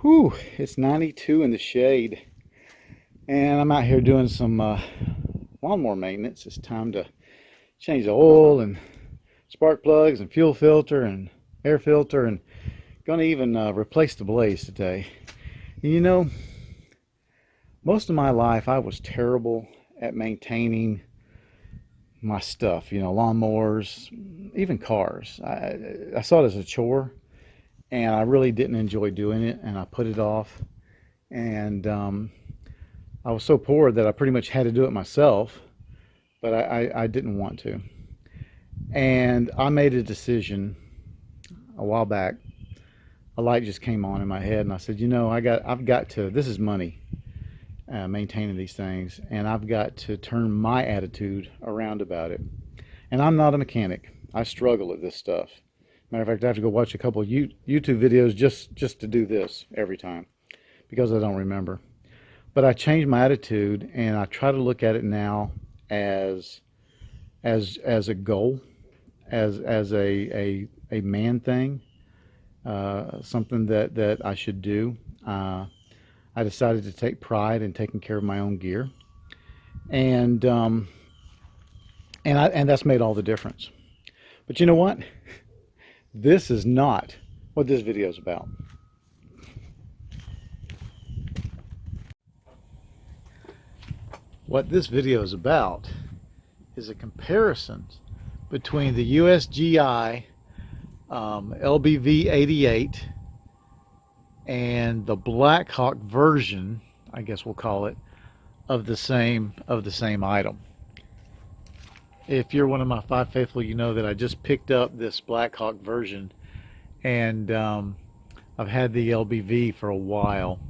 Whew, it's 92 in the shade, and I'm out here doing some lawnmower maintenance. It's time to change the oil and spark plugs and fuel filter and air filter, and gonna even replace the blaze today. And you know, most of my life I was terrible at maintaining my stuff, lawnmowers, even cars. I saw it as a chore, and I really didn't enjoy doing it, and I put it off. And I was so poor that I pretty much had to do it myself, but I didn't want to. And I made a decision a while back. A light just came on in my head, and I said, I've got to. This is money, maintaining these things, and I've got to turn my attitude around about it. And I'm not a mechanic. I struggle at this stuff. Matter of fact, I have to go watch a couple of YouTube videos just to do this every time because I don't remember. But I changed my attitude, and I try to look at it now as a goal, as a man thing, something that I should do. I decided to take pride in taking care of my own gear, and that's made all the difference. But you know what? This is not what this video is about. What this video is about is a comparison between the Usgi LBV-88 and the Blackhawk version, I guess we'll call it, of the same item. If you're one of my five faithful, you know that I just picked up this Blackhawk version, and I've had the LBV for a while.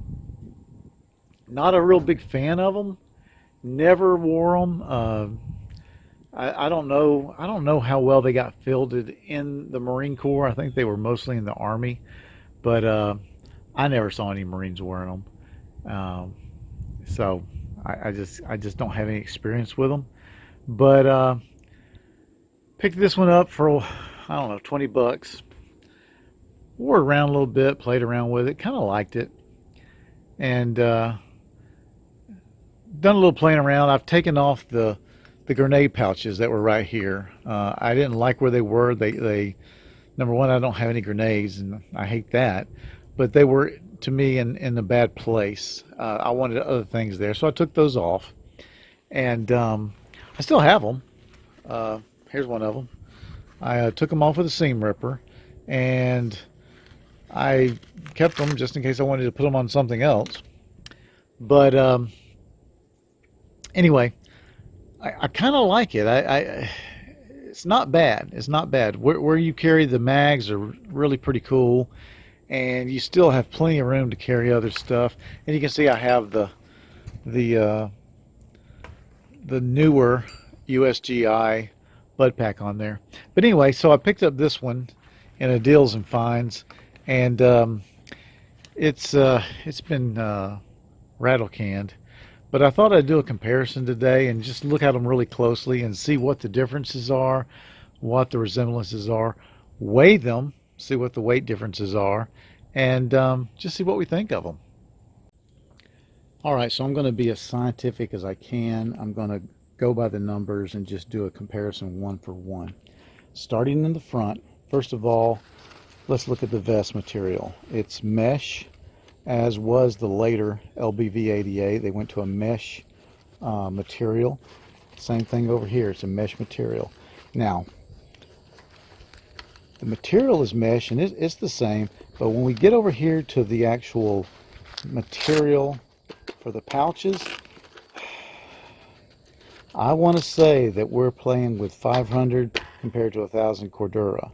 Not a real big fan of them. Never wore them. I don't know how well they got fielded in the Marine Corps. I think they were mostly in the Army, but I never saw any Marines wearing them. So I just don't have any experience with them. But picked this one up for, I don't know, 20 bucks. Wore it around a little bit, played around with it, kind of liked it, and done a little playing around. I've taken off the grenade pouches that were right here. I didn't like where they were. They number one, I don't have any grenades, and I hate that. But they were, to me, in a bad place. I wanted other things there, so I took those off, and I still have them. Here's one of them. I took them off with a seam ripper, and I kept them just in case I wanted to put them on something else. But anyway, I kind of like it. It's not bad. It's not bad. Where you carry the mags are really pretty cool, and you still have plenty of room to carry other stuff. And you can see I have the newer USGI bud pack on there. But anyway, so I picked up this one in a deals and finds, and it's been rattle canned. But I thought I'd do a comparison today and just look at them really closely and see what the differences are, what the resemblances are, weigh them, see what the weight differences are, and just see what we think of them. All right, so I'm going to be as scientific as I can. I'm going to go by the numbers and just do a comparison one for one. Starting in the front, first of all, let's look at the vest material. It's mesh, as was the later LBV-88. They went to a mesh material. Same thing over here. It's a mesh material. Now, the material is mesh, and it's the same, but when we get over here to the actual material for the pouches, I want to say that we're playing with 500 compared to 1,000 Cordura.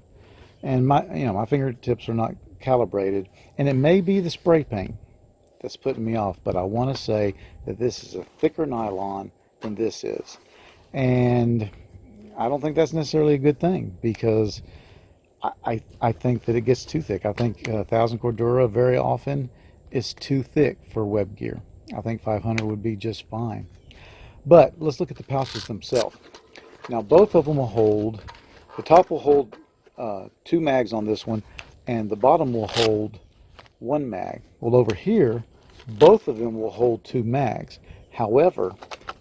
And my fingertips are not calibrated, and it may be the spray paint that's putting me off, but I want to say that this is a thicker nylon than this is, and I don't think that's necessarily a good thing, because I think that it gets too thick. I think 1,000 Cordura very often is too thick for web gear. I think 500 would be just fine. But let's look at the pouches themselves. Now both of them will hold, the top will hold 2 mags on this one, and the bottom will hold one mag. Well, over here, both of them will hold 2 mags. However,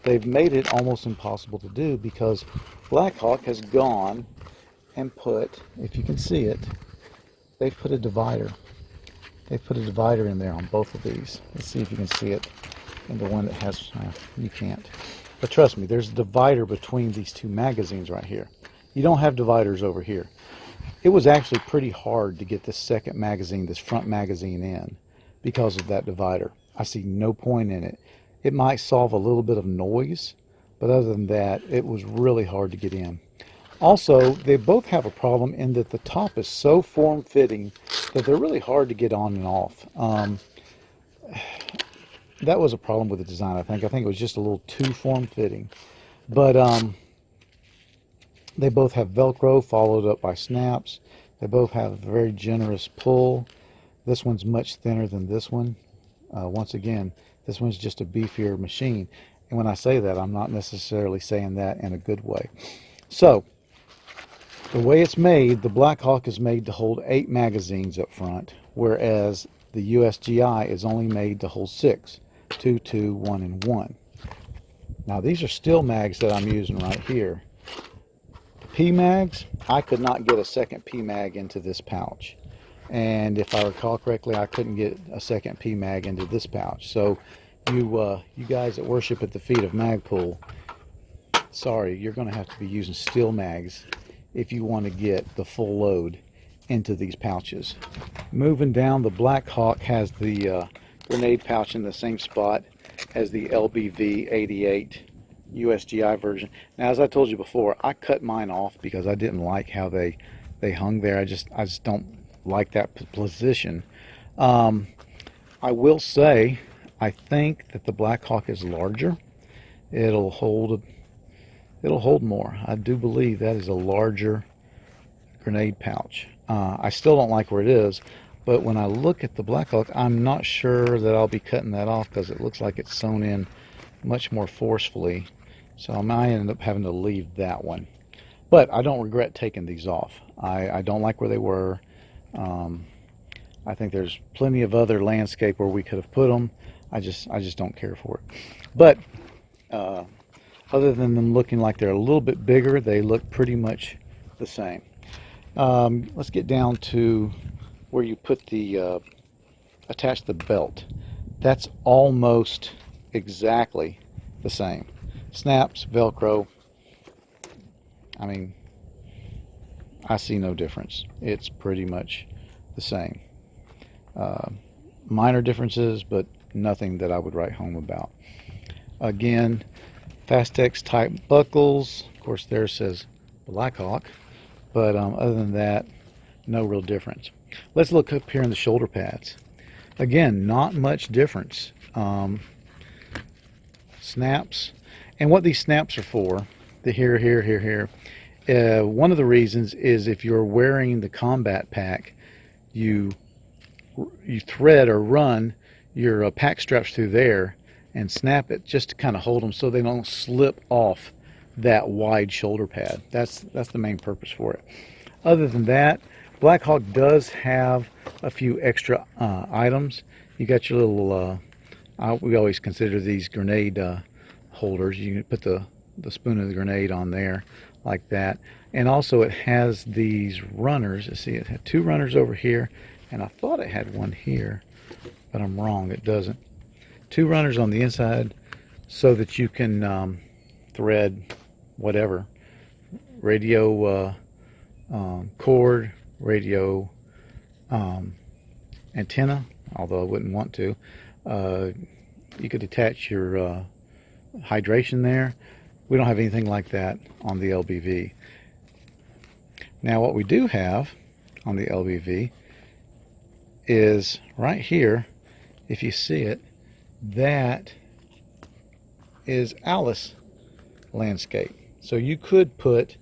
they've made it almost impossible to do because Blackhawk has gone and put, if you can see it, they've put a divider. They've put a divider in there on both of these. Let's see if you can see it in the one that has, you can't. But trust me, there's a divider between these 2 magazines right here. You don't have dividers over here. It was actually pretty hard to get this second magazine, this front magazine in because of that divider. I see no point in it. It might solve a little bit of noise, but other than that, it was really hard to get in. Also, they both have a problem in that the top is so form-fitting that they're really hard to get on and off. That was a problem with the design, I think. I think it was just a little too form-fitting. But they both have Velcro followed up by snaps. They both have a very generous pull. This one's much thinner than this one. Once again, this one's just a beefier machine. And when I say that, I'm not necessarily saying that in a good way. So, the way it's made, the Blackhawk is made to hold 8 magazines up front, whereas the USGI is only made to hold 6. 2, 2, 1, and 1. Now, these are still mags that I'm using right here. P-mags, I could not get a second P-mag into this pouch. And if I recall correctly, I couldn't get a second P-mag into this pouch. So you guys that worship at the feet of Magpul, sorry, you're going to have to be using steel mags if you want to get the full load into these pouches. Moving down, the Blackhawk has the grenade pouch in the same spot as the LBV-88 USGI version. Now, as I told you before, I cut mine off because I didn't like how they hung there. I just don't like that position. I will say, I think that the Blackhawk is larger. It'll hold more. I do believe that is a larger grenade pouch. I still don't like where it is, but when I look at the Blackhawk, I'm not sure that I'll be cutting that off because it looks like it's sewn in much more forcefully. So I might end up having to leave that one. But I don't regret taking these off. I don't like where they were. I think there's plenty of other landscape where we could have put them. I just don't care for it. But other than them looking like they're a little bit bigger, they look pretty much the same. Let's get down to where you put the attach the belt. That's almost exactly the same. Snaps, Velcro. I mean, I see no difference. It's pretty much the same. Minor differences, but nothing that I would write home about. Again, Fastex type buckles. Of course, there says Blackhawk, but other than that, no real difference. Let's look up here in the shoulder pads. Again, not much difference. Snaps, and what these snaps are for, the here. One of the reasons is if you're wearing the combat pack, you thread or run your pack straps through there and snap it just to kind of hold them so they don't slip off that wide shoulder pad. That's the main purpose for it. Other than that, Blackhawk does have a few extra items. You got your little, we always consider these grenade holders. You can put the spoon of the grenade on there like that. And also it has these runners. You see, it had 2 runners over here, and I thought it had one here, but I'm wrong, it doesn't. 2 runners on the inside so that you can thread whatever, radio cord, radio antenna, although I wouldn't want to. You could attach your hydration there. We don't have anything like that on the LBV. Now what we do have on the LBV is right here, if you see it, that is Alice landscape. So you could put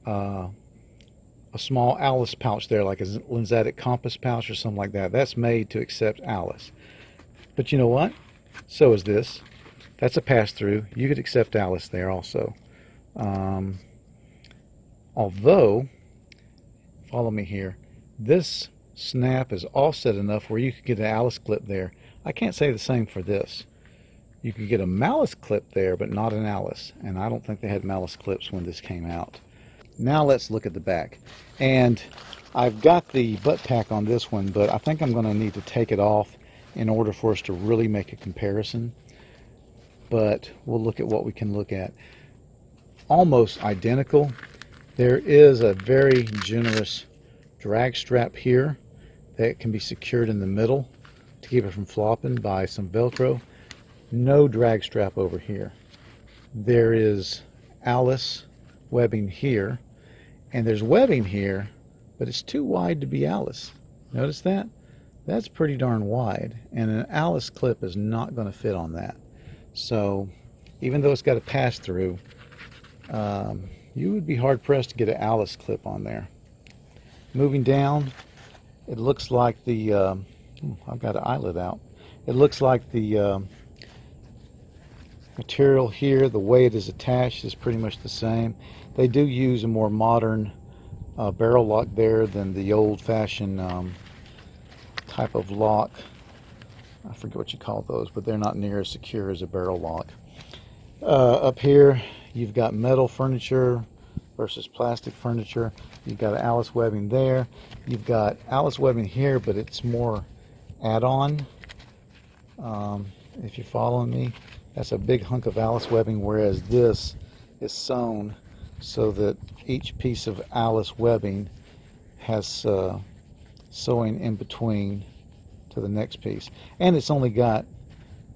a small Alice pouch there, like a Lensatic compass pouch or something like that. That's made to accept Alice. But you know what? So is this. That's a pass-through. You could accept Alice there also. Although, follow me here, this snap is offset enough where you could get an Alice clip there. I can't say the same for this. You could get a Malice clip there, but not an Alice. And I don't think they had Malice clips when this came out. Now let's look at the back. And I've got the butt pack on this one, but I think I'm going to need to take it off in order for us to really make a comparison. But we'll look at what we can look at. Almost identical. There is a very generous drag strap here that can be secured in the middle to keep it from flopping by some Velcro. No drag strap over here. There is Alice webbing here, and there's webbing here, but it's too wide to be Alice. Notice that? That's pretty darn wide, and an Alice clip is not going to fit on that. So even though it's got a pass through, you would be hard pressed to get an Alice clip on there. Moving down, it looks like the I've got an eyelet out. It looks like the material here, the way it is attached, is pretty much the same. They do use a more modern barrel lock there than the old-fashioned type of lock. I forget what you call those, but they're not near as secure as a barrel lock. Up here, you've got metal furniture versus plastic furniture. You've got Alice webbing there. You've got Alice webbing here, but it's more add-on. If you're following me, that's a big hunk of Alice webbing, whereas this is sewn so that each piece of Alice webbing has sewing in between to the next piece. And it's only got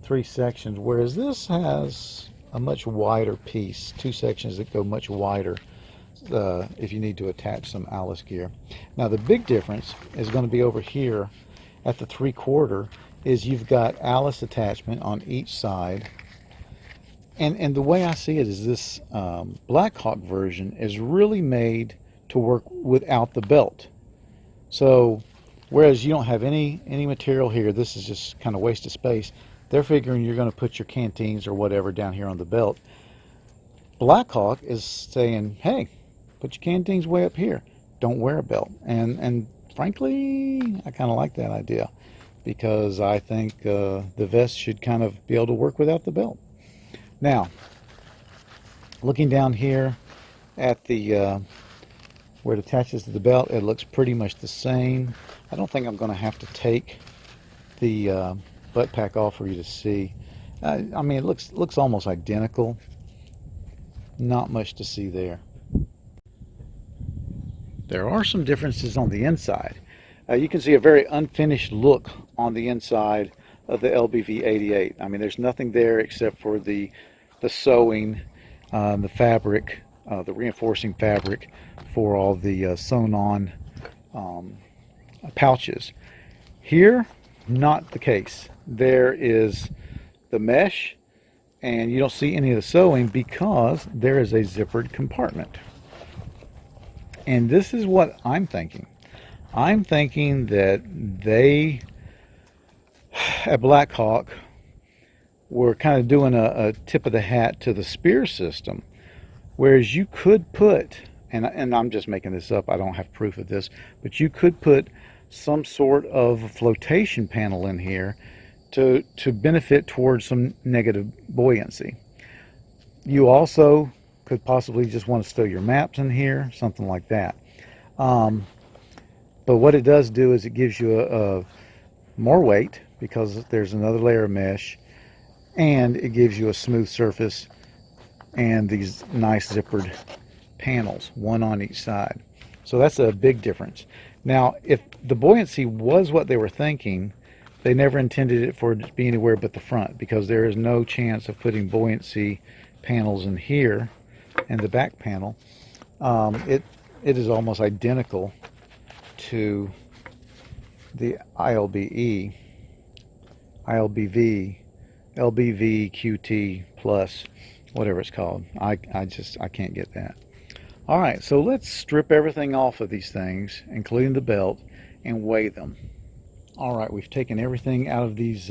3 sections, whereas this has a much wider piece, 2 sections that go much wider if you need to attach some Alice gear. Now the big difference is going to be over here at the 3/4, is you've got Alice attachment on each side. And the way I see it is this Blackhawk version is really made to work without the belt. So whereas you don't have any material here, this is just kind of waste of space. They're figuring you're going to put your canteens or whatever down here on the belt. Blackhawk is saying, hey, put your canteens way up here. Don't wear a belt. And frankly, I kind of like that idea, because I think the vest should kind of be able to work without the belt. Now, looking down here at the where it attaches to the belt, it looks pretty much the same. I don't think I'm going to have to take the butt pack off for you to see. I mean, it looks almost identical. Not much to see there. There are some differences on the inside. You can see a very unfinished look on the inside of the LBV-88. I mean, there's nothing there except for the sewing, the fabric, the reinforcing fabric for all the sewn-on pouches. Here, not the case. There is the mesh, and you don't see any of the sewing because there is a zippered compartment. And this is what I'm thinking. I'm thinking that they, at Blackhawk, were kind of doing a tip of the hat to the spear system, whereas you could put, and I'm just making this up, I don't have proof of this, but you could put some sort of flotation panel in here to benefit towards some negative buoyancy. You also could possibly just want to stow your maps in here, something like that. But what it does do is it gives you a more weight, because there's another layer of mesh, and it gives you a smooth surface and these nice zippered panels, one on each side. So that's a big difference. Now, if the buoyancy was what they were thinking, they never intended it for it to be anywhere but the front, because there is no chance of putting buoyancy panels in here and the back panel. It is almost identical to the LBV QT plus, whatever it's called. I can't get that. All right, so let's strip everything off of these things, including the belt, and weigh them. All right, we've taken everything out of these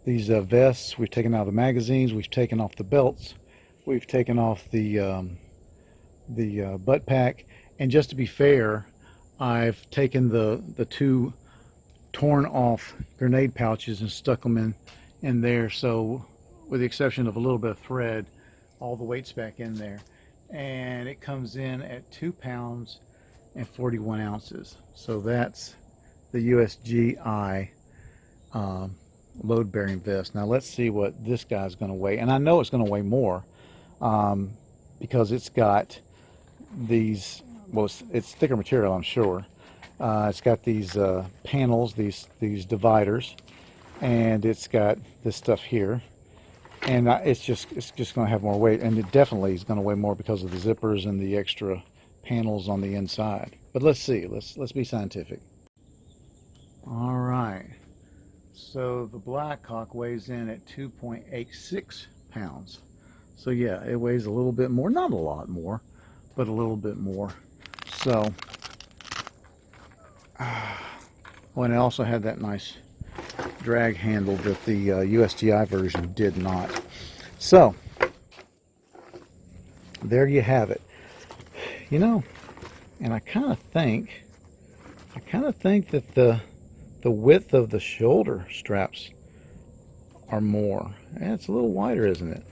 vests. We've taken out the magazines. We've taken off the belts. We've taken off the butt pack. And just to be fair, I've taken the two torn off grenade pouches and stuck them in there, so with the exception of a little bit of thread, all the weight's back in there, and it comes in at 2 pounds and 41 ounces. So that's the USGI load bearing vest. Now let's see what this guy's going to weigh, and I know it's going to weigh more because it's got these, well, it's thicker material, I'm sure. It's got these panels, these dividers, and it's got this stuff here, and it's just going to have more weight, and it definitely is going to weigh more because of the zippers and the extra panels on the inside. But let's see. Let's be scientific. All right. So the Blackhawk weighs in at 2.86 pounds. So yeah, it weighs a little bit more, not a lot more, but a little bit more. So, well, and it also had that nice drag handle that the USGI version did not. So, there you have it. You know, and I kind of think that the width of the shoulder straps are more. And it's a little wider, isn't it?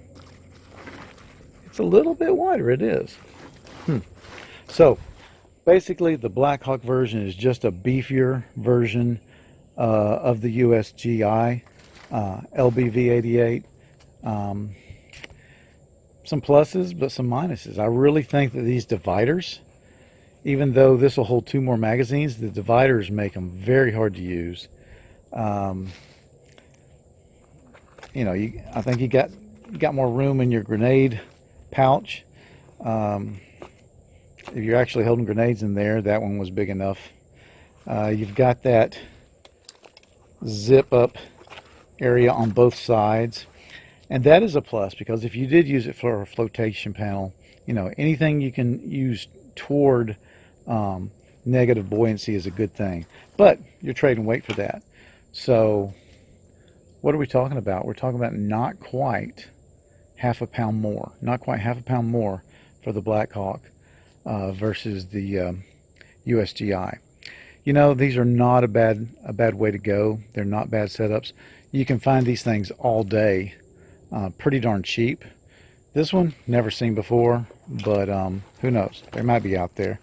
It's a little bit wider, it is. So, basically, the Blackhawk version is just a beefier version of the USGI LBV-88. Some pluses, but some minuses. I really think that these dividers, even though this will hold 2 more magazines, the dividers make them very hard to use. You know, I think you got more room in your grenade pouch. If you're actually holding grenades in there, that one was big enough. You've got that zip up area on both sides, and that is a plus, because if you did use it for a flotation panel, you know, anything you can use toward negative buoyancy is a good thing, but you're trading weight for that. So what are we talking about? We're talking about not quite half a pound more, for the Blackhawk versus the USGI. You know, these are not a bad way to go. They're not bad setups. You can find these things all day, pretty darn cheap. This one, never seen before, but who knows? They might be out there.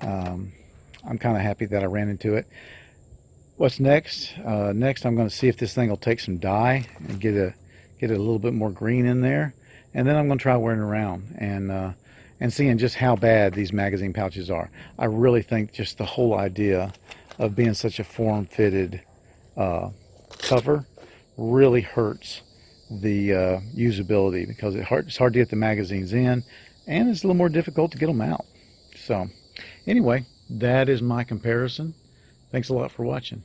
I'm kind of happy that I ran into it. What's next? Next, I'm going to see if this thing will take some dye and get a little bit more green in there, and then I'm going to try wearing it around and seeing just how bad these magazine pouches are. I really think just the whole idea of being such a form-fitted cover really hurts the usability, because it's hard to get the magazines in, and it's a little more difficult to get them out. So anyway, that is my comparison. Thanks a lot for watching.